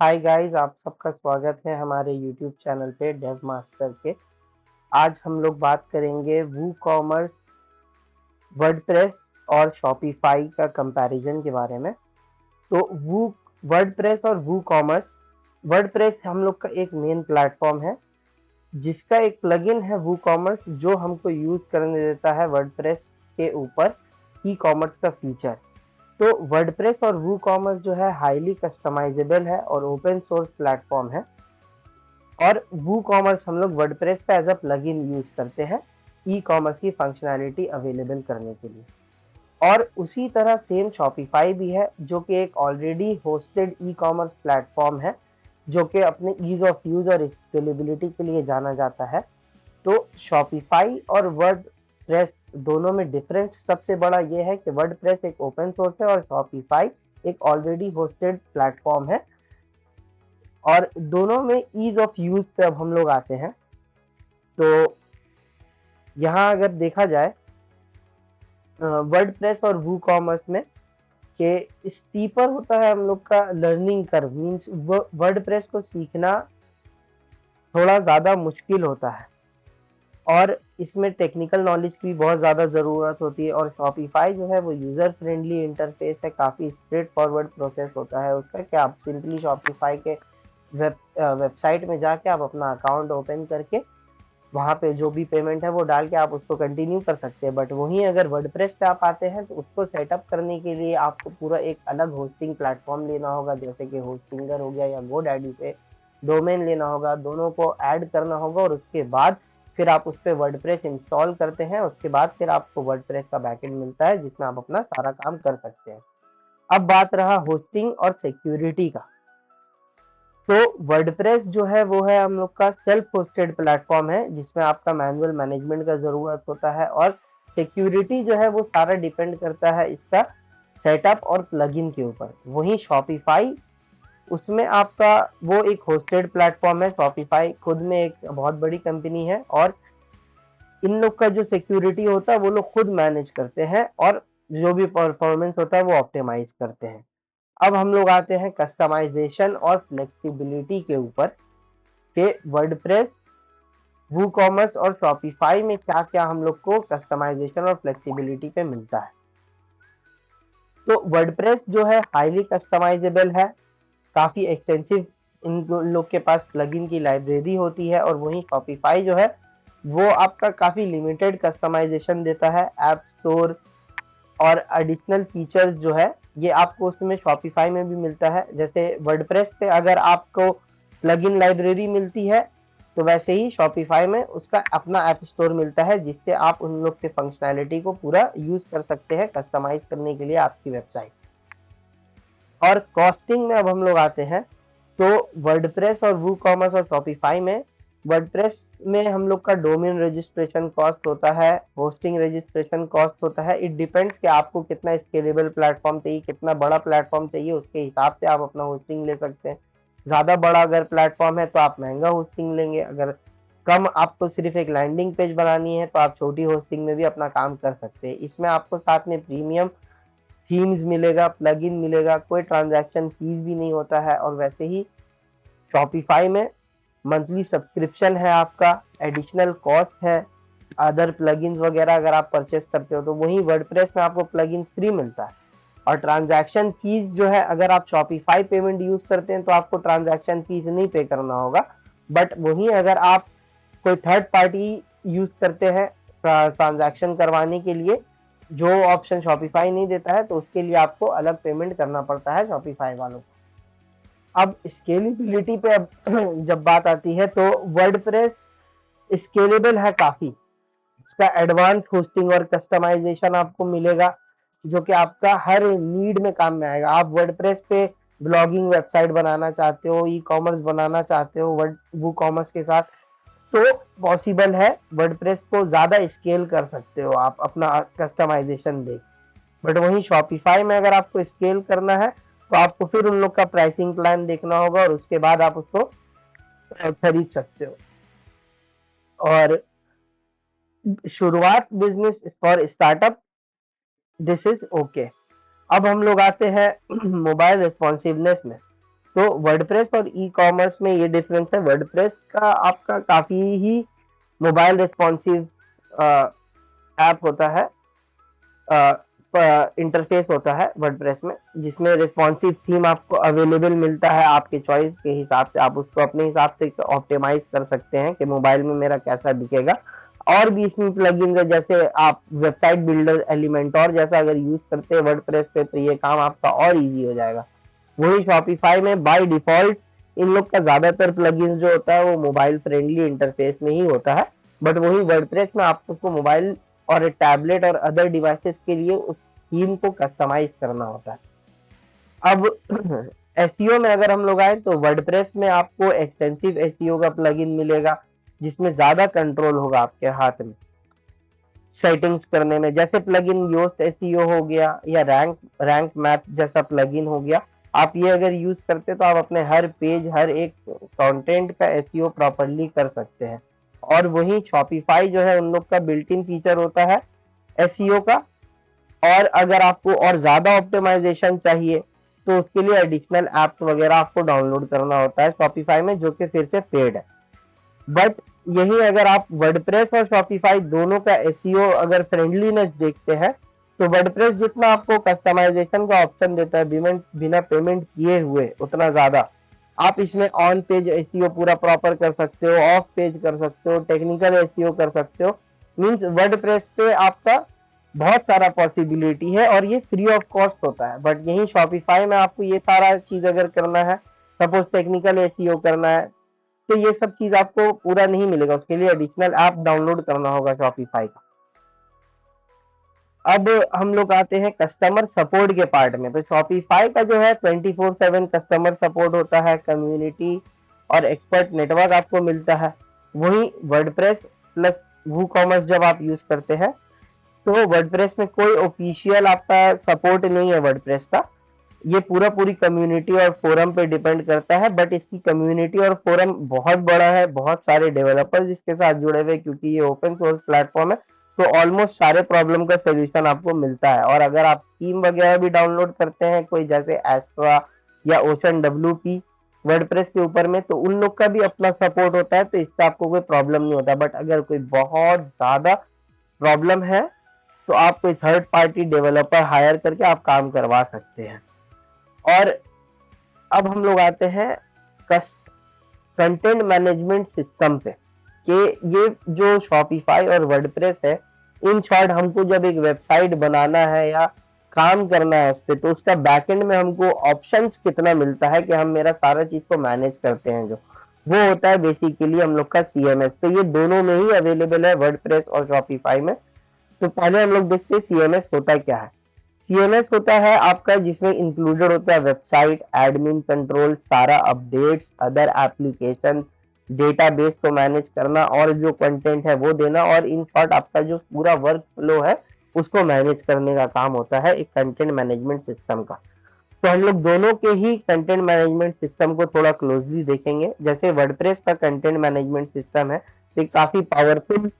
Hi guys, आप सबका स्वागत है हमारे यूट्यूब चैनल पे डेव मास्टर के। आज हम लोग बात करेंगे वूकॉमर्स, वर्डप्रेस और शॉपिफाई का कंपैरिजन के बारे में। तो वर्डप्रेस और वूकॉमर्स, वर्डप्रेस हम लोग का एक मेन प्लेटफॉर्म है जिसका एक प्लगइन है वूकॉमर्स, जो हमको यूज करने देता है वर्डप्रेस के ऊपर ई कॉमर्स का फीचर। तो वर्डप्रेस और वूकॉमर्स जो है हाईली कस्टमाइजेबल है और ओपन सोर्स प्लेटफॉर्म है। और वूकॉमर्स हम लोग वर्डप्रेस का एज अ प्लगइन यूज करते हैं ई कॉमर्स की फंक्शनैलिटी अवेलेबल करने के लिए। और उसी तरह सेम शॉपिफाई भी है, जो कि एक already hosted e commerce platform है, जो कि अपने ईज ऑफ यूज और स्केलेबिलिटी के लिए जाना जाता है। तो शॉपिफाई और वर्डप्रेस दोनों में डिफरेंस सबसे बड़ा ये है कि वर्डप्रेस एक ओपन सोर्स है और शॉपिफाई एक ऑलरेडी होस्टेड प्लेटफॉर्म है। और दोनों में ईज ऑफ यूज पे अब हम लोग आते हैं। तो यहाँ अगर देखा जाए वर्डप्रेस और वूकॉमर्स में कि स्टीपर होता है हम लोग का लर्निंग कर्व, मीन्स वर्डप्रेस को सीखना थोड़ा ज़्यादा मुश्किल होता है और इसमें टेक्निकल नॉलेज की बहुत ज़्यादा ज़रूरत होती है। और शॉपिफाई जो है वो यूज़र फ्रेंडली इंटरफेस है, काफ़ी स्ट्रेट फॉरवर्ड प्रोसेस होता है उसका, कि आप सिंपली शॉपिफाई के वेबसाइट में जाके आप अपना अकाउंट ओपन करके वहाँ पे जो भी पेमेंट है वो डाल के आप उसको कंटिन्यू कर सकते हैं। बट वहीं अगर वर्डप्रेस पे आप आते हैं तो उसको सेटअप करने के लिए आपको पूरा एक अलग होस्टिंग प्लेटफॉर्म लेना होगा, जैसे कि होस्टिंगर हो गया या गोडैडी पे डोमेन लेना होगा, दोनों को ऐड करना होगा और उसके बाद फिर आप उस पर वर्डप्रेस इंस्टॉल करते हैं। उसके बाद फिर आपको वर्डप्रेस का बैकएंड मिलता है जिसमें आप अपना सारा काम कर सकते हैं। अब बात रहा होस्टिंग और सिक्योरिटी का। तो वर्डप्रेस जो है वो है हम लोग का सेल्फ होस्टेड प्लेटफॉर्म है जिसमें आपका मैनुअल मैनेजमेंट का ज़रूरत होता है और सिक्योरिटी जो है वो सारा डिपेंड करता है इसका सेटअप और प्लगइन के ऊपर। वहीं शॉपिफाई, उसमें आपका वो एक होस्टेड प्लेटफॉर्म है। शॉपिफाई खुद में एक बहुत बड़ी कंपनी है और इन लोग का जो सिक्योरिटी होता है वो लोग खुद मैनेज करते हैं और जो भी परफॉर्मेंस होता है वो ऑप्टिमाइज करते हैं। अब हम लोग आते हैं कस्टमाइजेशन और फ्लेक्सिबिलिटी के ऊपर कि वर्डप्रेस, वूकॉमर्स और शॉपिफाई में क्या क्या हम लोग को कस्टमाइजेशन और फ्लेक्सिबिलिटी पे मिलता है। तो वर्डप्रेस जो है हाईली कस्टमाइजेबल है, काफ़ी एक्सटेंसिव इन लोग के पास प्लगइन की लाइब्रेरी होती है। और वहीं शॉपिफाई जो है वो आपका काफ़ी लिमिटेड कस्टमाइजेशन देता है। ऐप स्टोर और एडिशनल फीचर्स जो है ये आपको उसमें शॉपिफाई में भी मिलता है। जैसे वर्डप्रेस पे अगर आपको प्लगइन लाइब्रेरी मिलती है तो वैसे ही शॉपिफाई में उसका अपना ऐप स्टोर मिलता है, जिससे आप उन लोग के फंक्शनैलिटी को पूरा यूज कर सकते हैं कस्टमाइज करने के लिए आपकी वेबसाइट। और कॉस्टिंग में अब हम लोग आते हैं। तो वर्डप्रेस और वूकॉमर्स और शॉपिफाई में, वर्डप्रेस में हम लोग का डोमेन रजिस्ट्रेशन कॉस्ट होता है, होस्टिंग रजिस्ट्रेशन कॉस्ट होता है। इट डिपेंड्स कि आपको कितना स्केलेबल प्लेटफॉर्म चाहिए, कितना बड़ा प्लेटफॉर्म चाहिए, उसके हिसाब से आप अपना होस्टिंग ले सकते हैं। ज़्यादा बड़ा अगर प्लेटफॉर्म है तो आप महंगा होस्टिंग लेंगे, अगर कम आपको सिर्फ एक लैंडिंग पेज बनानी है तो आप छोटी होस्टिंग में भी अपना काम कर सकते हैं। इसमें आपको साथ में प्रीमियम थीम्स मिलेगा, प्लगइन मिलेगा, कोई ट्रांजैक्शन फीस भी नहीं होता है। और वैसे ही शॉपिफाई में मंथली सब्सक्रिप्शन है आपका, एडिशनल कॉस्ट है अदर प्लगइन्स वगैरह अगर आप परचेस करते हो तो। वहीं वर्डप्रेस में आपको प्लगइन फ्री मिलता है। और ट्रांजैक्शन फीस जो है, अगर आप शॉपिफाई पेमेंट यूज करते हैं तो आपको ट्रांजैक्शन फीस नहीं पे करना होगा। बट वहीं अगर आप कोई थर्ड पार्टी यूज करते हैं ट्रांजैक्शन करवाने के लिए, जो ऑप्शन शॉपिफाई नहीं देता है, तो उसके लिए आपको अलग पेमेंट करना पड़ता है शॉपिफाई वालों को। अब स्केलेबिलिटी पे अब जब बात आती है तो वर्डप्रेस स्केलेबल है काफ़ी। उसका एडवांस होस्टिंग और कस्टमाइजेशन आपको मिलेगा, जो कि आपका हर नीड में काम में आएगा। आप वर्डप्रेस पे ब्लॉगिंग वेबसाइट बनाना चाहते हो, ई कॉमर्स बनाना चाहते हो वर्ड वो कॉमर्स के साथ, तो पॉसिबल है, वर्डप्रेस को ज़्यादा स्केल कर सकते हो आप अपना कस्टमाइजेशन दे। बट वहीं शॉपिफाई में अगर आपको स्केल करना है तो आपको फिर उन लोग का प्राइसिंग प्लान देखना होगा और उसके बाद आप उसको खरीद सकते हो। और शुरुआत business for startup this is okay. अब हम लोग आते हैं मोबाइल रिस्पॉन्सिवनेस में। तो वर्डप्रेस और ई कॉमर्स में ये डिफरेंस है। वर्डप्रेस का आपका काफी ही मोबाइल रिस्पॉन्सिव ऐप होता है, इंटरफेस होता है वर्डप्रेस में, जिसमें रिस्पॉन्सिव थीम आपको अवेलेबल मिलता है आपके चॉइस के हिसाब से। आप उसको अपने हिसाब से ऑप्टिमाइज कर सकते हैं कि मोबाइल में मेरा कैसा दिखेगा। और भी इसमें प्लगइन्स है, जैसे आप वेबसाइट बिल्डर, एलिमेंटोर जैसा अगर यूज करते हैं वर्डप्रेस पे तो ये काम आपका और इजी हो जाएगा। वही शॉपिफाई में बाय डिफॉल्ट इन लोग का ज्यादातर प्लगइन्स जो होता है वो मोबाइल फ्रेंडली इंटरफेस में ही होता है, बट वही वर्डप्रेस में आपको उसको मोबाइल और टैबलेट और अदर डिवाइसेस के लिए उस थीम को कस्टमाइज करना होता है। अब एसईओ में अगर हम लोग आए तो वर्डप्रेस में आपको एक्सटेंसिव एसईओ का प्लगइन मिलेगा, जिसमें ज्यादा कंट्रोल होगा आपके हाथ में सेटिंग्स करने में। जैसे प्लगइन योस्ट एसईओ हो गया या रैंक मैथ जैसा प्लगइन हो गया, आप ये अगर यूज करते तो आप अपने हर पेज, हर एक कंटेंट का एसईओ प्रॉपरली कर सकते हैं। और वही शॉपिफाई जो है उन लोग का बिल्ट इन फीचर होता है एसईओ का। और अगर आपको और ज्यादा ऑप्टिमाइजेशन चाहिए तो उसके लिए एडिशनल एप्स वगैरह आपको डाउनलोड करना होता है शॉपिफाई में, जो कि फिर से पेड है। बट यही अगर आप वर्डप्रेस और शॉपिफाई दोनों का एसईओ अगर फ्रेंडलीनेस देखते हैं तो वर्डप्रेस जितना आपको कस्टमाइजेशन का ऑप्शन देता है बिना पेमेंट किए हुए, उतना ज्यादा आप इसमें ऑन पेज एसईओ पूरा प्रॉपर कर सकते हो, ऑफ पेज कर सकते हो, टेक्निकल एसईओ कर सकते हो। मींस वर्डप्रेस पे आपका बहुत सारा पॉसिबिलिटी है और ये फ्री ऑफ कॉस्ट होता है। बट यही शॉपिफाई में आपको ये सारा चीज अगर करना है, सपोज टेक्निकल एसईओ करना है, तो ये सब चीज आपको पूरा नहीं मिलेगा, उसके लिए एडिशनल ऐप डाउनलोड करना होगा शॉपिफाई का। अब हम लोग आते हैं कस्टमर सपोर्ट के पार्ट में। तो शॉपिफाई का जो है 24/7 कस्टमर सपोर्ट होता है, कम्युनिटी और एक्सपर्ट नेटवर्क आपको मिलता है। वही वर्डप्रेस प्लस वूकॉमर्स जब आप यूज करते हैं तो वर्डप्रेस में कोई ऑफिशियल आपका सपोर्ट नहीं है वर्डप्रेस का। ये पूरा पूरी कम्युनिटी और फोरम पे डिपेंड करता है, बट इसकी कम्युनिटी और फोरम बहुत बड़ा है, बहुत सारे डेवलपर्स इसके साथ जुड़े हुए, क्योंकि ये ओपन सोर्स प्लेटफॉर्म है। तो ऑलमोस्ट सारे प्रॉब्लम का सोल्यूशन आपको मिलता है। और अगर आप थीम वगैरह भी डाउनलोड करते हैं कोई, जैसे एस्ट्रा या ओशन डब्ल्यूपी वर्डप्रेस के ऊपर में, तो उन लोग का भी अपना सपोर्ट होता है, तो इससे आपको कोई प्रॉब्लम नहीं होता। बट अगर कोई बहुत ज्यादा प्रॉब्लम है तो आप कोई थर्ड पार्टी डेवलपर हायर करके आप काम करवा सकते हैं। और अब हम लोग आते हैं कंटेंट मैनेजमेंट सिस्टम पे, कि ये जो शॉपिफाई और वर्डप्रेस है, इन शॉर्ट हमको जब एक वेबसाइट बनाना है या काम करना है उस पर, तो उसका बैकएंड में हमको ऑप्शंस कितना मिलता है कि हम मेरा सारा चीज को मैनेज करते हैं, जो वो होता है बेसिकली हम लोग का सीएमएस। तो ये दोनों में ही अवेलेबल है, वर्डप्रेस और शॉपिफाई में। तो पहले हम लोग देखते हैं सीएमएस होता क्या है। सीएमएस होता है आपका जिसमें इंक्लूडेड होता है वेबसाइट, एडमिन कंट्रोल, सारा अपडेट्स, अदर एप्लीकेशन, डेटाबेस को मैनेज करना और जो कंटेंट है वो देना, और इन शॉर्ट आपका जो पूरा वर्क फ्लो है उसको मैनेज करने का काम होता है एक कंटेंट मैनेजमेंट सिस्टम का। तो हम लोग दोनों के ही कंटेंट मैनेजमेंट सिस्टम को थोड़ा क्लोजली देखेंगे। जैसे वर्डप्रेस का कंटेंट मैनेजमेंट सिस्टम है, तो काफी पावरफुल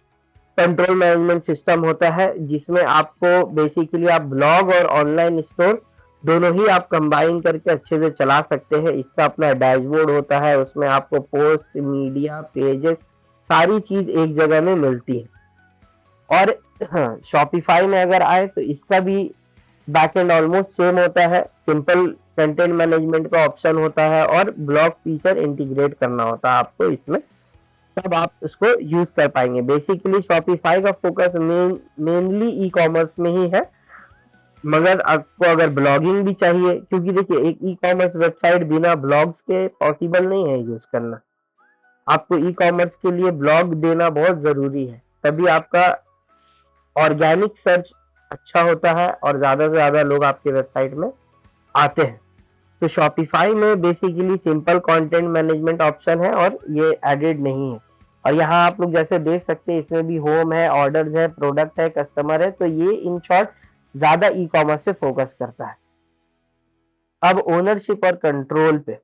कंट्रोल मैनेजमेंट सिस्टम होता है, जिसमें आपको बेसिकली आप ब्लॉग और ऑनलाइन स्टोर दोनों ही आप कंबाइन करके अच्छे से चला सकते हैं। इसका अपना डैशबोर्ड होता है, उसमें आपको पोस्ट, मीडिया, पेजेस, सारी चीज एक जगह में मिलती है। और हाँ, शॉपिफाई में अगर आए तो इसका भी बैकएंड ऑलमोस्ट सेम होता है। सिंपल कंटेंट मैनेजमेंट का ऑप्शन होता है और ब्लॉग फीचर इंटीग्रेट करना होता है आपको इसमें, तब आप उसको यूज कर पाएंगे। बेसिकली शॉपिफाई का फोकस मेनली ई कॉमर्स में ही है, मगर आपको अगर ब्लॉगिंग भी चाहिए, क्योंकि देखिए एक ई कॉमर्स वेबसाइट बिना ब्लॉग्स के पॉसिबल नहीं है यूज करना। आपको ई कॉमर्स के लिए ब्लॉग देना बहुत जरूरी है, तभी आपका ऑर्गेनिक सर्च अच्छा होता है और ज्यादा से ज्यादा लोग आपके वेबसाइट में आते हैं। तो शॉपिफाई में basically simple content management option है और ये एडेड नहीं है। और यहाँ आप लोग जैसे देख सकते हैं इसमें भी होम है, ऑर्डर्स है, प्रोडक्ट है, कस्टमर है। तो ये इन शॉर्ट ज्यादा ई कॉमर्स पे फोकस करता है। अब ओनरशिप और कंट्रोल पे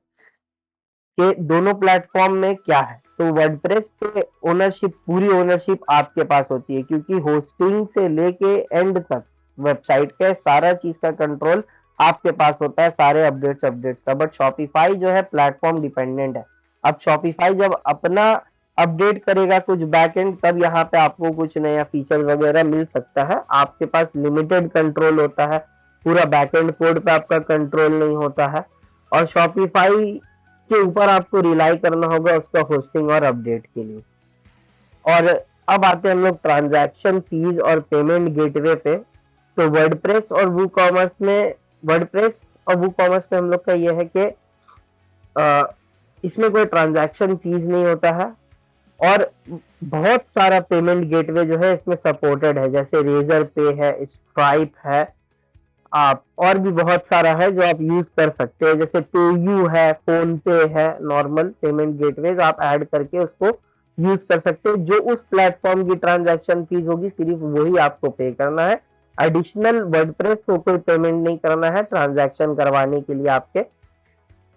के दोनों प्लेटफॉर्म में क्या है, तो वर्डप्रेस पे ओनरशिप, पूरी ओनरशिप आपके पास होती है, क्योंकि होस्टिंग से लेके एंड तक वेबसाइट के सारा चीज का कंट्रोल आपके पास होता है, सारे अपडेट्स का। बट शॉपिफाई जो है प्लेटफॉर्म डिपेंडेंट है। अब शॉपिफाई जब अपना अपडेट करेगा कुछ बैकएंड, तब यहाँ पे आपको कुछ नया फीचर वगैरह मिल सकता है। आपके पास लिमिटेड कंट्रोल होता है, पूरा बैकएंड कोड पे आपका कंट्रोल नहीं होता है। और शॉपिफाई के ऊपर आपको रिलाई करना होगा उसका होस्टिंग और अपडेट के लिए। और अब आते हैं हम लोग ट्रांजैक्शन फीस और पेमेंट गेटवे पे। तो वर्डप्रेस और वूकॉमर्स में, वर्डप्रेस और वूकॉमर्स में हम लोग का ये है कि इसमें कोई ट्रांजैक्शन फीस नहीं होता है, और बहुत सारा पेमेंट गेटवे जो है इसमें सपोर्टेड है, जैसे रेजर पे है, स्ट्राइप है, आप और भी बहुत सारा है जो आप यूज कर सकते हैं, जैसे पेयू है, फोन पे है, नॉर्मल पेमेंट गेटवे आप ऐड करके उसको यूज कर सकते हैं। जो उस प्लेटफॉर्म की ट्रांजैक्शन फीस होगी सिर्फ वही आपको पे करना है। एडिशनल वर्डप्रेस को कोई पेमेंट नहीं करना है ट्रांजैक्शन करवाने के लिए आपके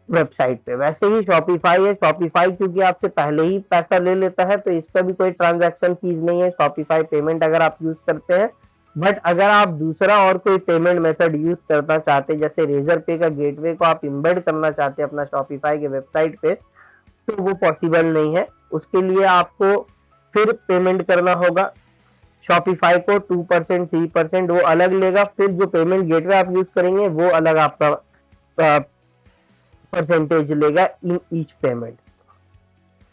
वेबसाइट पे। वैसे ही शॉपिफाई है, शॉपिफाई क्योंकि आपसे पहले ही पैसा ले लेता है तो इसका भी कोई ट्रांजैक्शन फीस नहीं है शॉपिफाई पेमेंट अगर आप यूज करते हैं। बट अगर आप दूसरा और कोई पेमेंट मेथड यूज करना चाहते हैं, जैसे रेजर पे का गेटवे को आप इम्बेड करना चाहते हैं अपना शॉपिफाई के वेबसाइट पे, तो वो पॉसिबल नहीं है। उसके लिए आपको फिर पेमेंट करना होगा। शॉपिफाई को 2% 3% वो अलग लेगा, फिर जो पेमेंट गेटवे आप यूज करेंगे वो अलग आपका परसेंटेज लेगा इन ईच पेमेंट।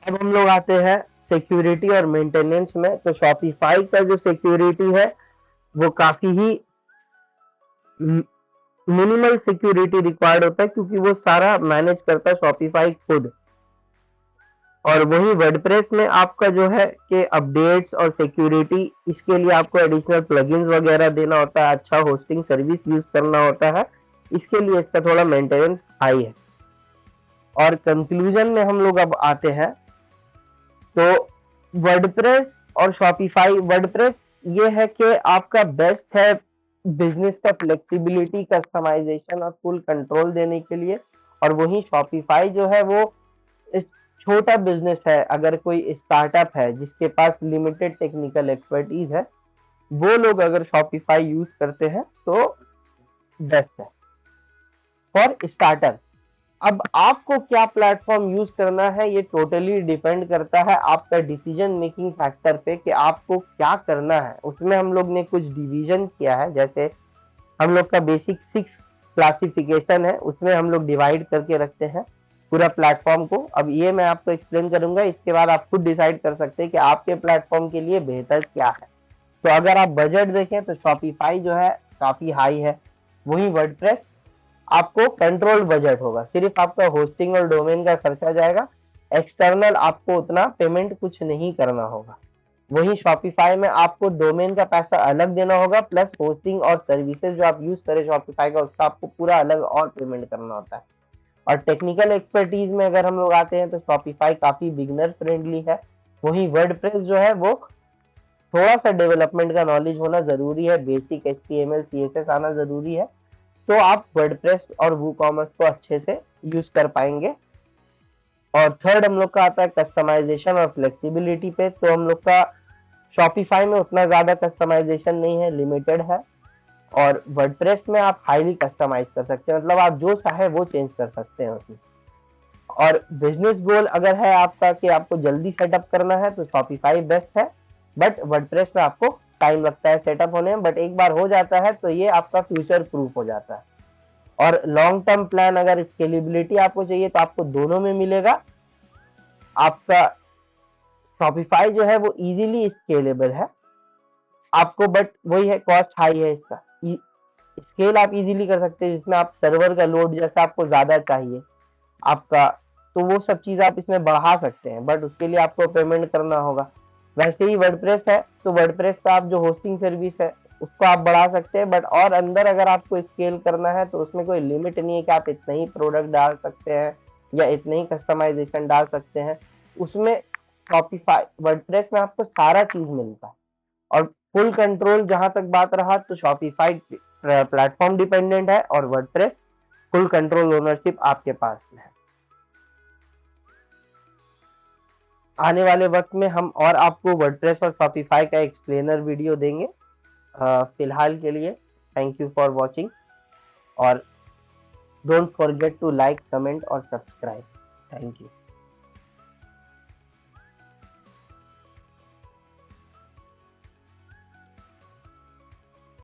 अब हम लोग आते हैं सिक्योरिटी और मेंटेनेंस में। तो शॉपिफाई का जो सिक्योरिटी है वो काफी ही मिनिमल सिक्योरिटी रिक्वायर्ड होता है, क्योंकि वो सारा मैनेज करता है शॉपिफाई खुद। और वही वर्डप्रेस में आपका जो है कि अपडेट्स और सिक्योरिटी, इसके लिए आपको एडिशनल प्लगइन्स वगैरह देना होता है, अच्छा होस्टिंग सर्विस यूज करना होता है, इसके लिए इसका थोड़ा मेंटेनेंस हाई है। और कंक्लूजन में हम लोग अब आते हैं, तो वर्डप्रेस और शॉपिफाई, वर्डप्रेस ये है कि आपका बेस्ट है बिजनेस का फ्लेक्सिबिलिटी, कस्टमाइजेशन और फुल कंट्रोल देने के लिए। और वही शॉपिफाई जो है वो इस छोटा बिजनेस है, अगर कोई स्टार्टअप है जिसके पास लिमिटेड टेक्निकल एक्सपर्टीज है, वो लोग अगर शॉपिफाई यूज करते हैं तो बेस्ट है फॉर स्टार्टर। अब आपको क्या प्लेटफॉर्म यूज करना है ये टोटली डिपेंड करता है आपका डिसीजन मेकिंग फैक्टर पे कि आपको क्या करना है। उसमें हम लोग ने कुछ डिवीजन किया है, जैसे हम लोग का बेसिक 6 क्लासिफिकेशन है, उसमें हम लोग डिवाइड करके रखते हैं पूरा प्लेटफॉर्म को। अब ये मैं आपको एक्सप्लेन करूंगा, इसके बाद आप खुद डिसाइड कर सकते हैं कि आपके प्लेटफॉर्म के लिए बेहतर क्या है। तो अगर आप बजट देखें तो शॉपिफाई जो है काफी हाई है, वही वर्डप्रेस आपको कंट्रोल बजट होगा, सिर्फ आपका होस्टिंग और डोमेन का खर्चा जाएगा, एक्सटर्नल आपको उतना पेमेंट कुछ नहीं करना होगा। वही शॉपिफाई में आपको डोमेन का पैसा अलग देना होगा, प्लस होस्टिंग और सर्विसेज जो आप यूज करें शॉपिफाई का उसका आपको पूरा अलग और पेमेंट करना होता है। और टेक्निकल एक्सपर्टीज में अगर हम लोग आते हैं तो शॉपिफाई काफी बिगनर फ्रेंडली है, वही वर्डप्रेस जो है वो थोड़ा सा डेवलपमेंट का नॉलेज होना जरूरी है, बेसिक HTML CSS आना जरूरी है, तो आप वर्डप्रेस और वूकॉमर्स को अच्छे से यूज कर पाएंगे। और थर्ड हम लोग का आता है कस्टमाइजेशन और फ्लेक्सिबिलिटी पे। तो हम लोग का शॉपिफाई में उतना ज्यादा कस्टमाइजेशन नहीं है, लिमिटेड है, और वर्डप्रेस में आप हाईली कस्टमाइज कर सकते हैं, मतलब आप जो चाहे वो चेंज कर सकते हैं उसमें। और बिजनेस गोल अगर है आपका कि आपको जल्दी सेटअप करना है तो शॉपिफाई बेस्ट है, बट वर्डप्रेस में आपको टाइम लगता है सेटअप होने में, बट एक बार हो जाता है तो ये आपका फ्यूचर प्रूफ हो जाता है। और लॉन्ग टर्म प्लान अगर स्केलेबिलिटी आपको चाहिए तो आपको दोनों में मिलेगा। आपका शॉपिफाई जो है वो इजीली स्केलेबल है आपको, बट वही है कॉस्ट हाई है इसका। स्केल आप इजीली कर सकते हैं, जिसमें आप सर्वर का लोड जैसा आपको ज्यादा चाहिए आपका, तो वो सब चीज आप इसमें बढ़ा सकते हैं, बट उसके लिए आपको पेमेंट करना होगा। वैसे ही वर्डप्रेस है तो वर्डप्रेस का आप जो होस्टिंग सर्विस है उसको आप बढ़ा सकते हैं, बट और अंदर अगर आपको स्केल करना है तो उसमें कोई लिमिट नहीं है कि आप इतना ही प्रोडक्ट डाल सकते हैं या इतने ही कस्टमाइजेशन डाल सकते हैं। उसमें शॉपिफाई वर्डप्रेस में आपको सारा चीज मिलता है। और फुल कंट्रोल जहां तक बात रहा तो शॉपिफाई प्लेटफॉर्म डिपेंडेंट है और वर्डप्रेस फुल कंट्रोल ओनरशिप आपके पास में है। आने वाले वक्त में हम और आपको वर्डप्रेस और शॉपिफाई का एक्सप्लेनर वीडियो देंगे। फिलहाल के लिए थैंक यू फॉर वॉचिंग, और don't forget to like, comment और सब्सक्राइब। Thank you.